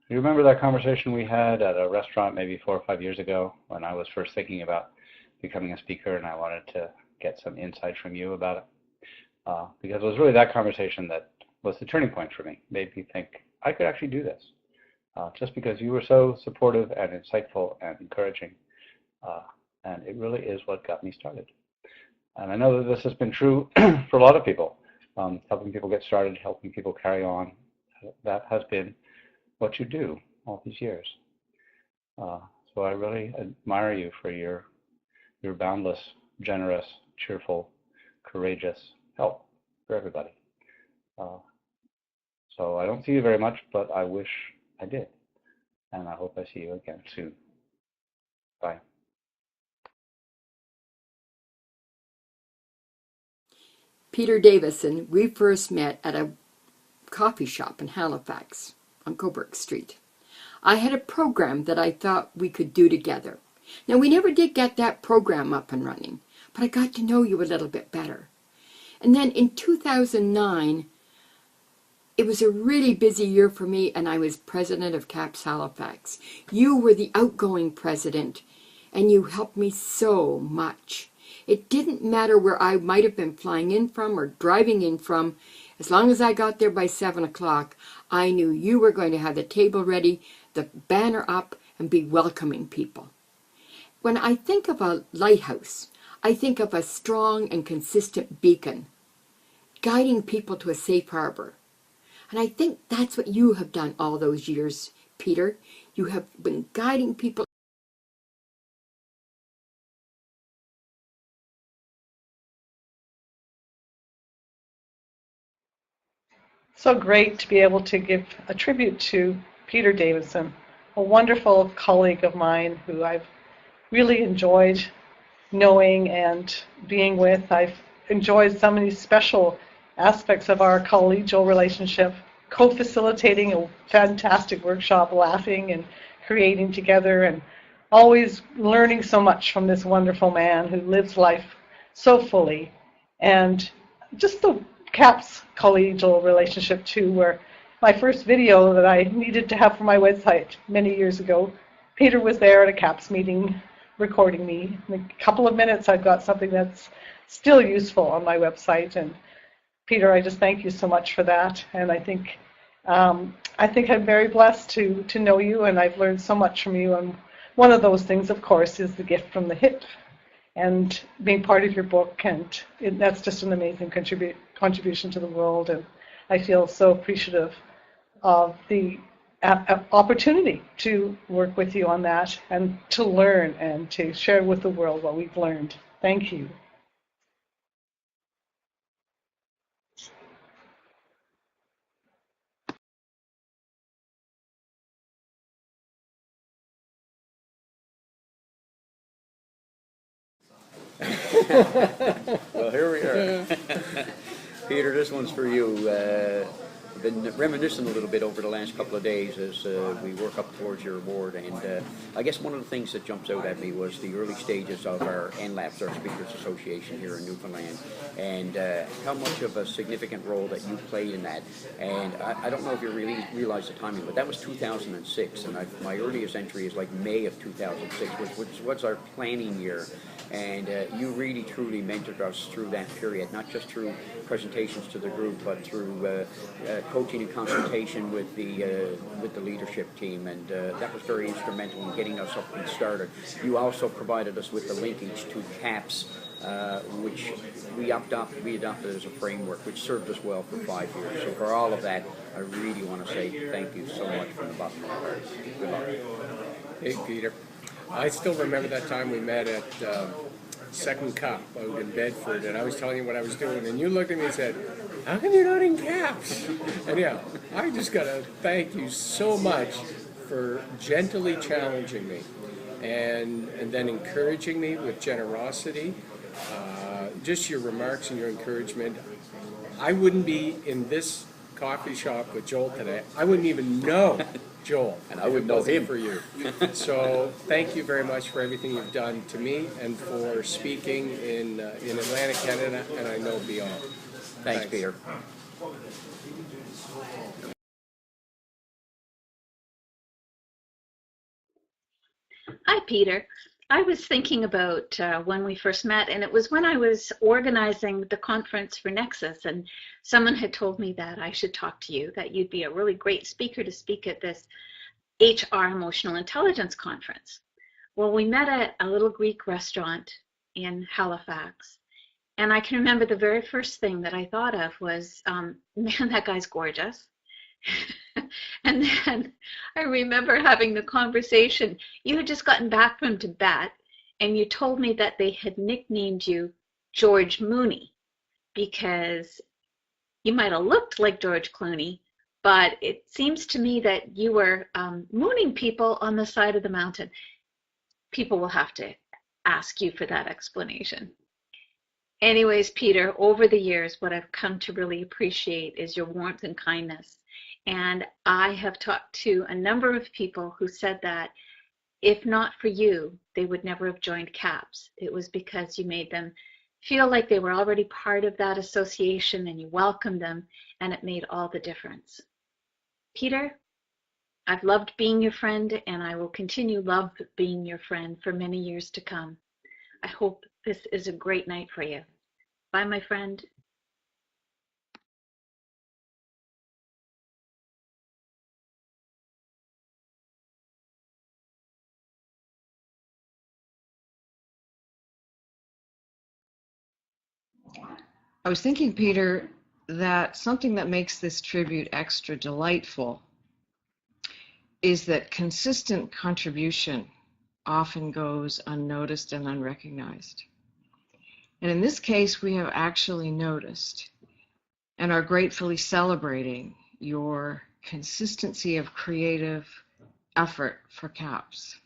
You remember that conversation we had at a restaurant maybe 4 or 5 years ago when I was first thinking about becoming a speaker and I wanted to get some insight from you about it? Because it was really that conversation that was the turning point for me, made me think I could actually do this. Just because you were so supportive and insightful and encouraging. And it really is what got me started. And I know that this has been true for a lot of people, helping people get started, helping people carry on. That has been what you do all these years. So I really admire you for your boundless, generous, cheerful, courageous help for everybody. So I don't see you very much, but I wish I did. And I hope I see you again soon. Bye. Peter Davison, we first met at a coffee shop in Halifax on Coburg Street. I had a program that I thought we could do together. Now, we never did get that program up and running, but I got to know you a little bit better. And then in 2009, it was a really busy year for me, and I was president of CAPS Halifax. You were the outgoing president, and you helped me so much. It didn't matter where I might have been flying in from or driving in from. As long as I got there by 7 o'clock, I knew you were going to have the table ready, the banner up, and be welcoming people. When I think of a lighthouse, I think of a strong and consistent beacon, guiding people to a safe harbor. And I think that's what you have done all those years, Peter. You have been guiding people. So great to be able to give a tribute to Peter Davison, a wonderful colleague of mine who I've really enjoyed knowing and being with. I've enjoyed so many special aspects of our collegial relationship, co-facilitating a fantastic workshop, laughing and creating together, and always learning so much from this wonderful man who lives life so fully. And just the CAPS collegial relationship too, where my first video that I needed to have for my website many years ago, Peter was there at a CAPS meeting recording me. In a couple of minutes I've got something that's still useful on my website. And Peter, I just thank you so much for that. And I think I'm very blessed to know you, and I've learned so much from you. And one of those things, of course, is the gift from the hip and being part of your book, and that's just an amazing contribution to the world. And I feel so appreciative of the opportunity to work with you on that and to learn and to share with the world what we've learned. Thank you. Well, here we are. Peter, this one's for you. I've been reminiscing a little bit over the last couple of days as we work up towards your award, and I guess one of the things that jumps out at me was the early stages of our NLAPS, our Speakers Association here in Newfoundland, and how much of a significant role that you played in that. And I don't know if you really realize the timing, but that was 2006, and my earliest entry is like May of 2006, which was our planning year. And you really truly mentored us through that period, not just through presentations to the group, but through coaching and consultation with the leadership team, and that was very instrumental in getting us up and started. You also provided us with the linkage to CAPS, which we adopted as a framework, which served us well for 5 years. So for all of that, I really want to say thank you so much from the bottom of my heart. Good luck. Hey, Peter. I still remember that time we met at Second Cup out in Bedford, and I was telling you what I was doing, and you looked at me and said, "How come you're not in CAPS?" And yeah, I just got to thank you so much for gently challenging me and then encouraging me with generosity. Just your remarks and your encouragement. I wouldn't be in this coffee shop with Joel today. I wouldn't even know Joel, and I would know him for you. So thank you very much for everything you've done to me and for speaking in Atlantic Canada, and I know beyond. Thanks, Peter. Hi, Peter. I was thinking about when we first met, and it was when I was organizing the conference for Nexus, and someone had told me that I should talk to you, that you'd be a really great speaker to speak at this HR Emotional Intelligence Conference. Well, we met at a little Greek restaurant in Halifax, and I can remember the very first thing that I thought of was, man, that guy's gorgeous. And then I remember having the conversation. You had just gotten back from Tibet, and you told me that they had nicknamed you George Mooney because you might have looked like George Clooney, but it seems to me that you were mooning people on the side of the mountain. People will have to ask you for that explanation. Anyways, Peter, over the years, what I've come to really appreciate is your warmth and kindness. And I have talked to a number of people who said that if not for you, they would never have joined CAPS. It was because you made them feel like they were already part of that association and you welcomed them, and it made all the difference. Peter, I've loved being your friend, and I will continue love being your friend for many years to come. I hope this is a great night for you. Bye, my friend. I was thinking, Peter, that something that makes this tribute extra delightful is that consistent contribution often goes unnoticed and unrecognized. And in this case, we have actually noticed and are gratefully celebrating your consistency of creative effort for CAPS.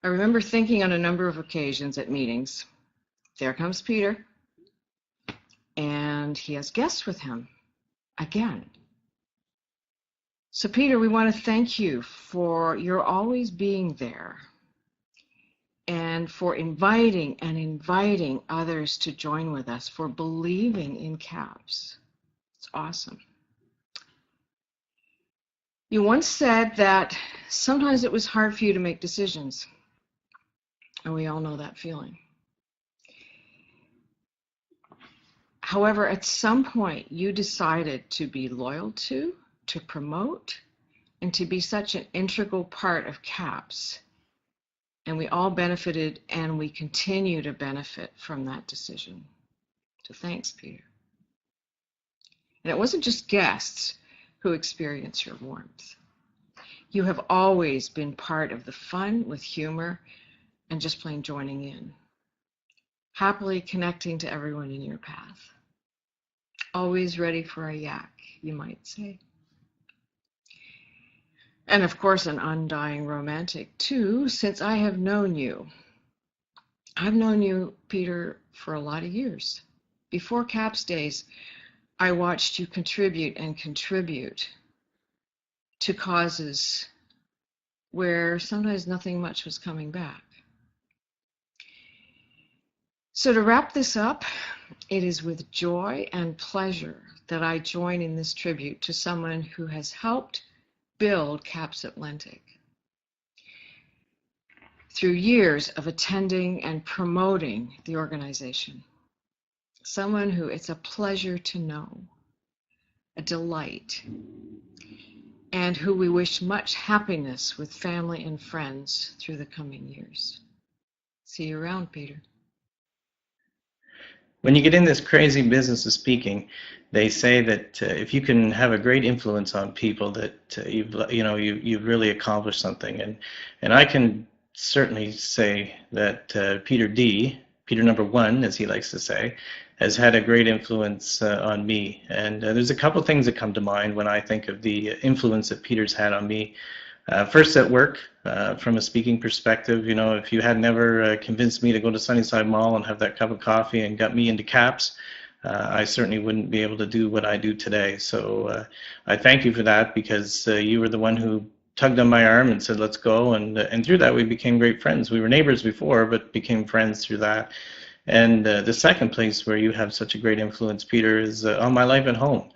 I remember thinking on a number of occasions at meetings, there comes Peter, and he has guests with him again. So Peter, we want to thank you for your always being there and for inviting others to join with us, for believing in CAPS. It's awesome. You once said that sometimes it was hard for you to make decisions, and we all know that feeling. However, at some point, you decided to be loyal to promote, and to be such an integral part of CAPS. And we all benefited, and we continue to benefit from that decision. So thanks, Peter. And it wasn't just guests who experienced your warmth. You have always been part of the fun with humor and just plain joining in. Happily connecting to everyone in your path. Always ready for a yak, you might say. And of course, an undying romantic too, since I have known you. I've known you, Peter, for a lot of years. Before CAPS days, I watched you contribute to causes where sometimes nothing much was coming back. So to wrap this up, it is with joy and pleasure that I join in this tribute to someone who has helped build CAPS Atlantic. Through years of attending and promoting the organization. Someone who it's a pleasure to know, a delight, and who we wish much happiness with family and friends through the coming years. See you around, Peter. When you get in this crazy business of speaking, they say that if you can have a great influence on people, that you've really accomplished something. And I can certainly say that Peter number one, as he likes to say, has had a great influence on me. And there's a couple things that come to mind when I think of the influence that Peter's had on me. First at work, from a speaking perspective, if you had never convinced me to go to Sunnyside Mall and have that cup of coffee and got me into CAPS, I certainly wouldn't be able to do what I do today. So I thank you for that, because you were the one who tugged on my arm and said, let's go. And through that, we became great friends. We were neighbors before, but became friends through that. And the second place where you have such a great influence, Peter, is on my life at home.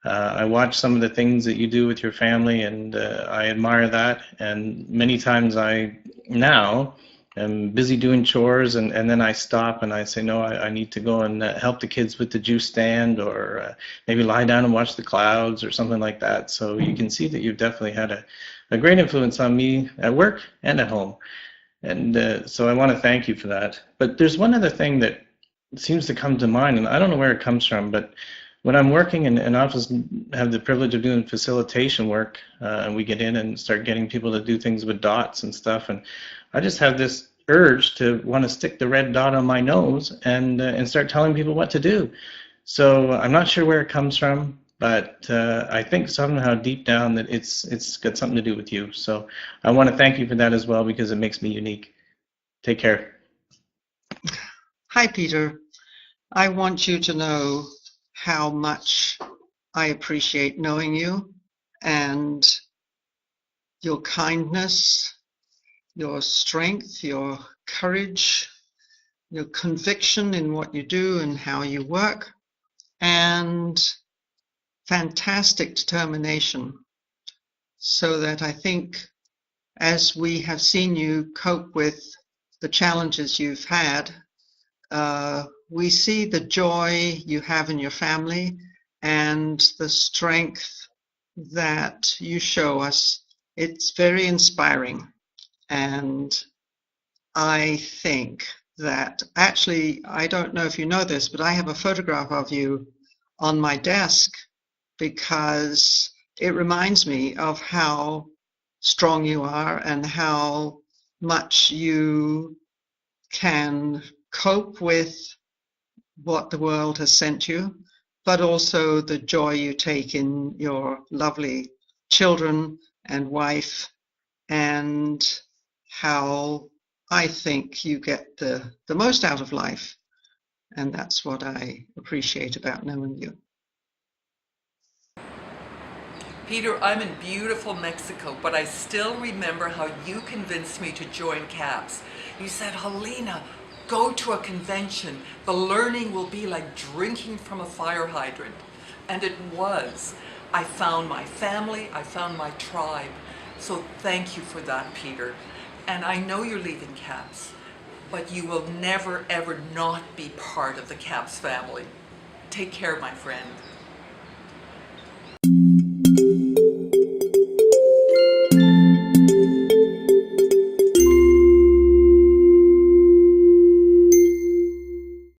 I watch some of the things that you do with your family, and I admire that. And many times now am busy doing chores, and then I stop and I say, no, I need to go and help the kids with the juice stand, or maybe lie down and watch the clouds or something like that. So you can see that you've definitely had a great influence on me at work and at home. And so I want to thank you for that. But there's one other thing that seems to come to mind, and I don't know where it comes from, but when I'm working and often have the privilege of doing facilitation work, and we get in and start getting people to do things with dots and stuff, and I just have this urge to want to stick the red dot on my nose and start telling people what to do. So I'm not sure where it comes from, but I think somehow deep down that it's got something to do with you. So I want to thank you for that as well, because it makes me unique. Take care. Hi, Peter. I want you to know how much I appreciate knowing you, and your kindness, your strength, your courage, your conviction in what you do and how you work, and fantastic determination. So that I think, as we have seen you cope with the challenges you've had, we see the joy you have in your family and the strength that you show us. It's very inspiring. And I think that, actually, I don't know if you know this, but I have a photograph of you on my desk because it reminds me of how strong you are and how much you can cope with what the world has sent you, but also the joy you take in your lovely children and wife, and how I think you get the most out of life. And that's what I appreciate about knowing you. Peter, I'm in beautiful Mexico, but I still remember how you convinced me to join CAPS. You said, Helena, go to a convention. The learning will be like drinking from a fire hydrant. And it was. I found my family, I found my tribe. So thank you for that, Peter. And I know you're leaving CAPS, but you will never, ever not be part of the CAPS family. Take care, my friend.